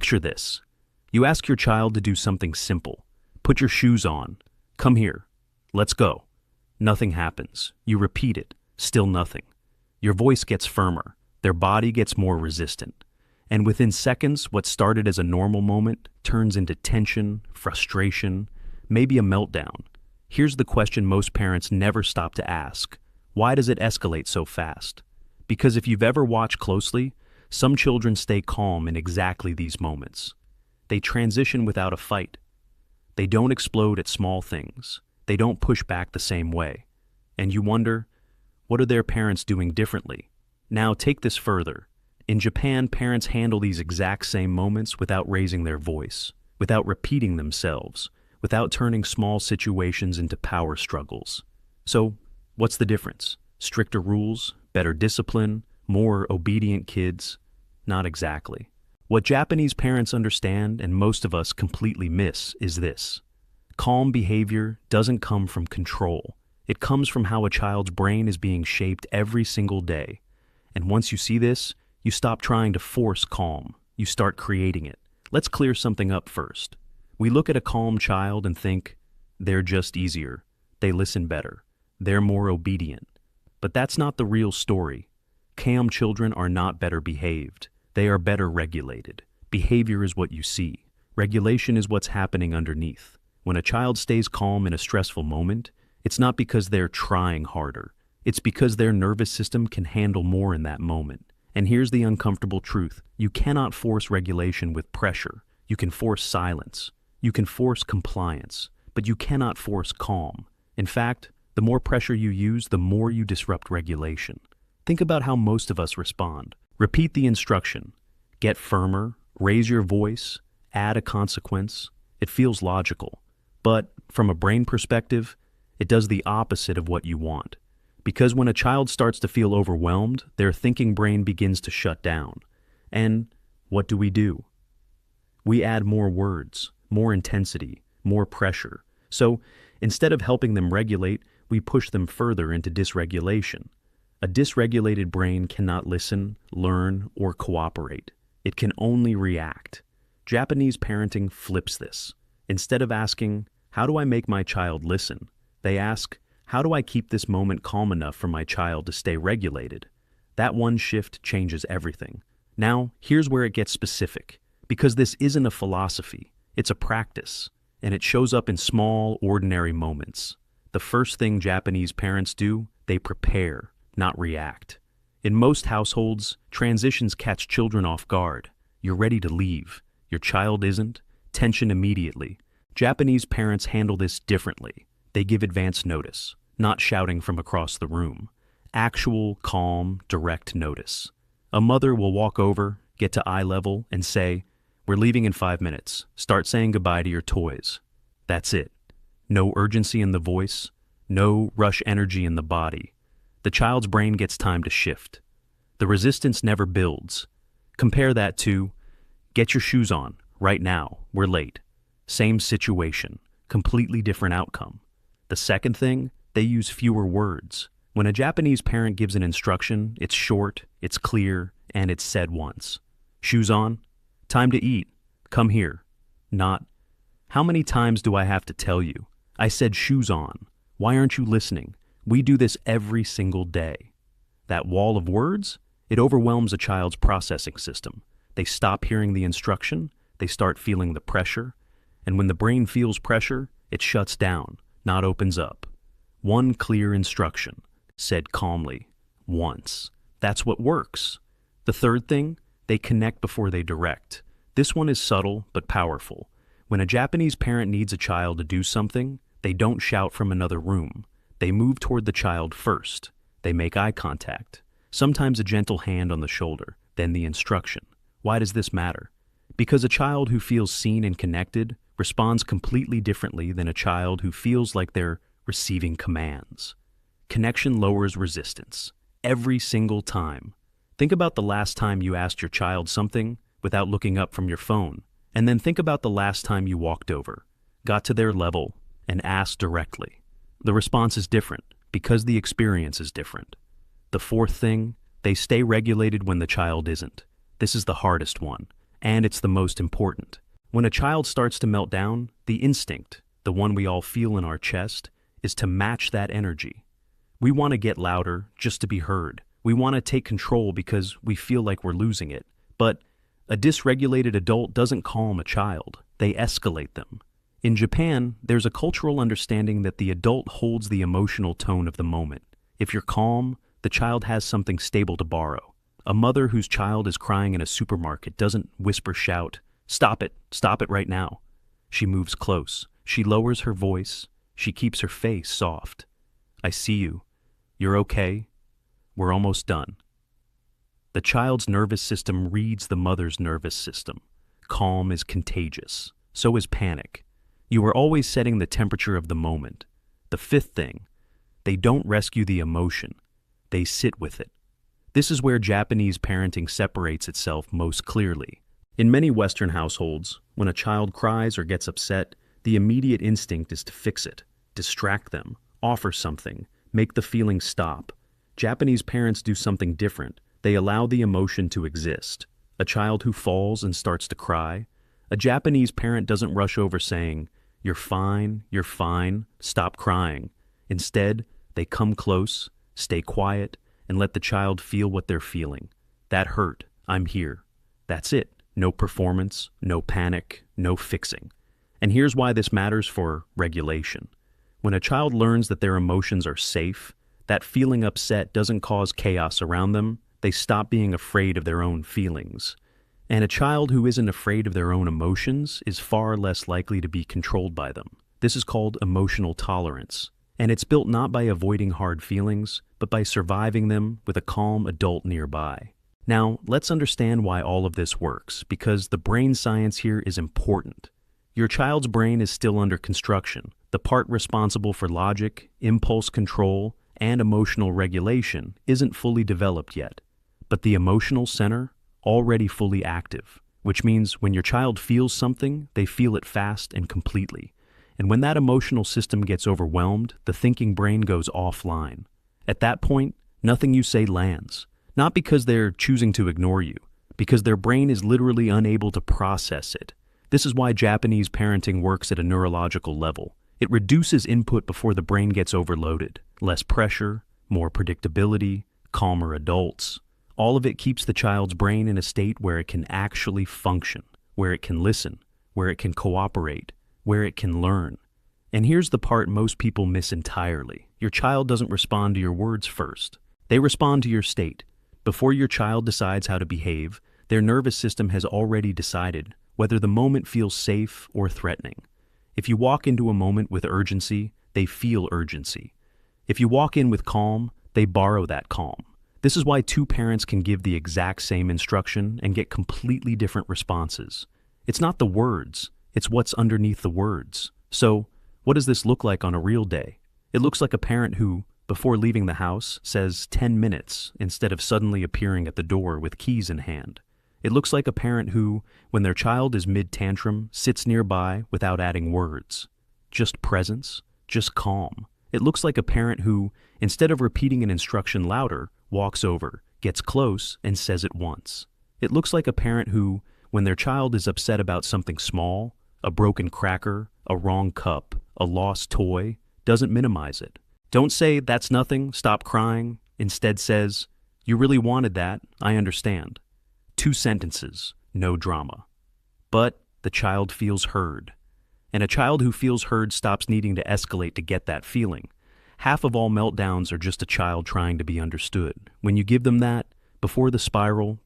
Picture this. You ask your child to do something simple. Put your shoes on. Come here. Let's go. Nothing happens. You repeat it. Still nothing. Your voice gets firmer. Their body gets more resistant. And within seconds, what started as a normal moment turns into tension, frustration, maybe a meltdown. Here's the question most parents never stop to ask. Why does it escalate so fast? Because if you've ever watched closely, some children stay calm in exactly these moments. They transition without a fight. They don't explode at small things. They don't push back the same way. And you wonder, what are their parents doing differently? Now take this further. In Japan, parents handle these exact same moments without raising their voice, without repeating themselves, without turning small situations into power struggles. So, what's the difference? Stricter rules, better discipline, more obedient kids? Not exactly. What Japanese parents understand, and most of us completely miss, is this. Calm behavior doesn't come from control. It comes from how a child's brain is being shaped every single day. And once you see this, you stop trying to force calm. You start creating it. Let's clear something up first. We look at a calm child and think, they're just easier. They listen better. They're more obedient. But that's not the real story. Calm children are not better behaved. They are better regulated. Behavior is what you see. Regulation is what's happening underneath. When a child stays calm in a stressful moment, it's not because they're trying harder. It's because their nervous system can handle more in that moment. And here's the uncomfortable truth. You cannot force regulation with pressure. You can force silence. You can force compliance. But you cannot force calm. In fact, the more pressure you use, the more you disrupt regulation. Think about how most of us respond. Repeat the instruction. Get firmer. Raise your voice. Add a consequence. It feels logical. But from a brain perspective, it does the opposite of what you want. Because when a child starts to feel overwhelmed, their thinking brain begins to shut down. And what do? We add more words, more intensity, more pressure. So instead of helping them regulate, we push them further into dysregulation. A dysregulated brain cannot listen, learn, or cooperate. It can only react. Japanese parenting flips this. Instead of asking, how do I make my child listen? They ask, how do I keep this moment calm enough for my child to stay regulated? That one shift changes everything. Now, here's where it gets specific. Because this isn't a philosophy, it's a practice. And it shows up in small, ordinary moments. The first thing Japanese parents do, they prepare, not react. In most households, transitions catch children off guard. You're ready to leave. Your child isn't. Tension immediately. Japanese parents handle this differently. They give advance notice, not shouting from across the room. Actual, calm, direct notice. A mother will walk over, get to eye level, and say, we're leaving in 5 minutes. Start saying goodbye to your toys. That's it. No urgency in the voice, no rush energy in the body. The child's brain gets time to shift. The resistance never builds. Compare that to, get your shoes on, right now, we're late. Same situation, completely different outcome. The second thing, they use fewer words. When a Japanese parent gives an instruction, it's short, it's clear, and it's said once. Shoes on? Time to eat. Come here. Not, how many times do I have to tell you? I said shoes on. Why aren't you listening? We do this every single day. That wall of words, it overwhelms a child's processing system. They stop hearing the instruction, they start feeling the pressure, and when the brain feels pressure, it shuts down, not opens up. One clear instruction, said calmly, once. That's what works. The third thing, they connect before they direct. This one is subtle but powerful. When a Japanese parent needs a child to do something, they don't shout from another room. They move toward the child first. They make eye contact. Sometimes a gentle hand on the shoulder, then the instruction. Why does this matter? Because a child who feels seen and connected responds completely differently than a child who feels like they're receiving commands. Connection lowers resistance. Every single time. Think about the last time you asked your child something without looking up from your phone, and then think about the last time you walked over, got to their level, and asked directly. The response is different because the experience is different. The fourth thing, they stay regulated when the child isn't. This is the hardest one, And it's the most important. When a child starts to melt down, the instinct, the one we all feel in our chest, is to match that energy. We want to get louder just to be heard. We want to take control because we feel like we're losing it. But a dysregulated adult doesn't calm a child. They escalate them. In Japan, there's a cultural understanding that the adult holds the emotional tone of the moment. If you're calm, the child has something stable to borrow. A mother whose child is crying in a supermarket doesn't whisper shout, stop it right now." She moves close. She lowers her voice. She keeps her face soft. "I see you. You're okay. We're almost done." The child's nervous system reads the mother's nervous system. Calm is contagious. So is panic. You are always setting the temperature of the moment. The fifth thing, they don't rescue the emotion. They sit with it. This is where Japanese parenting separates itself most clearly. In many Western households, when a child cries or gets upset, the immediate instinct is to fix it, distract them, offer something, make the feeling stop. Japanese parents do something different. They allow the emotion to exist. A child who falls and starts to cry, a Japanese parent doesn't rush over saying, you're fine, stop crying." Instead, they come close, stay quiet, and let the child feel what they're feeling. "That hurt. I'm here." That's it. No performance, no panic, no fixing. And here's why this matters for regulation. When a child learns that their emotions are safe, that feeling upset doesn't cause chaos around them, they stop being afraid of their own feelings. And a child who isn't afraid of their own emotions is far less likely to be controlled by them. This is called emotional tolerance. And it's built not by avoiding hard feelings, but by surviving them with a calm adult nearby. Now, let's understand why all of this works, because the brain science here is important. Your child's brain is still under construction. The part responsible for logic, impulse control, and emotional regulation isn't fully developed yet. But the emotional center, already fully active, which means when your child feels something, they feel it fast and completely. And when that emotional system gets overwhelmed, the thinking brain goes offline. At that point, nothing you say lands. Not because they're choosing to ignore you, because their brain is literally unable to process it. This is why Japanese parenting works at a neurological level. It reduces input before the brain gets overloaded. Less pressure, more predictability, calmer adults. All of it keeps the child's brain in a state where it can actually function, where it can listen, where it can cooperate, where it can learn. And here's the part most people miss entirely. Your child doesn't respond to your words first. They respond to your state. Before your child decides how to behave, their nervous system has already decided whether the moment feels safe or threatening. If you walk into a moment with urgency, they feel urgency. If you walk in with calm, they borrow that calm. This is why two parents can give the exact same instruction and get completely different responses. It's not the words, it's what's underneath the words. So, what does this look like on a real day? It looks like a parent who, before leaving the house, says 10 minutes instead of suddenly appearing at the door with keys in hand. It looks like a parent who, when their child is mid-tantrum, sits nearby without adding words. Just presence, just calm. It looks like a parent who, instead of repeating an instruction louder, walks over, gets close, and says it once. It looks like a parent who, when their child is upset about something small, a broken cracker, a wrong cup, a lost toy, doesn't minimize it. Don't say, "That's nothing, stop crying." Instead says, "You really wanted that, I understand." 2 sentences, no drama. But the child feels heard. And a child who feels heard stops needing to escalate to get that feeling. Half of all meltdowns are just a child trying to be understood. When you give them that, before the spiral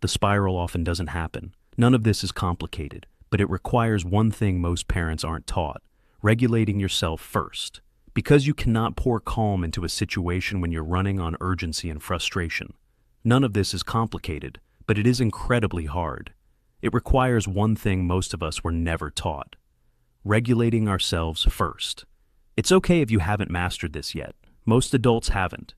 often doesn't happen. None of this is complicated, but it requires one thing most parents aren't taught: regulating yourself first. Because you cannot pour calm into a situation when you're running on urgency and frustration. None of this is complicated, but it is incredibly hard. It requires one thing most of us were never taught: regulating ourselves first. It's okay if you haven't mastered this yet. Most adults haven't.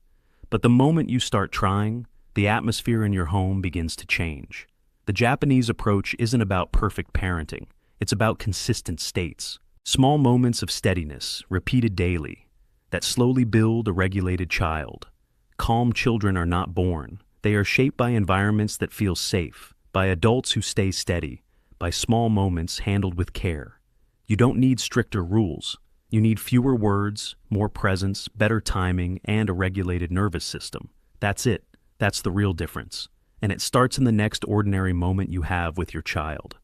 But the moment you start trying, the atmosphere in your home begins to change. The Japanese approach isn't about perfect parenting. It's about consistent states. Small moments of steadiness, repeated daily, that slowly build a regulated child. Calm children are not born. They are shaped by environments that feel safe, by adults who stay steady, by small moments handled with care. You don't need stricter rules. You need fewer words, more presence, better timing, and a regulated nervous system. That's it. That's the real difference. And it starts in the next ordinary moment you have with your child.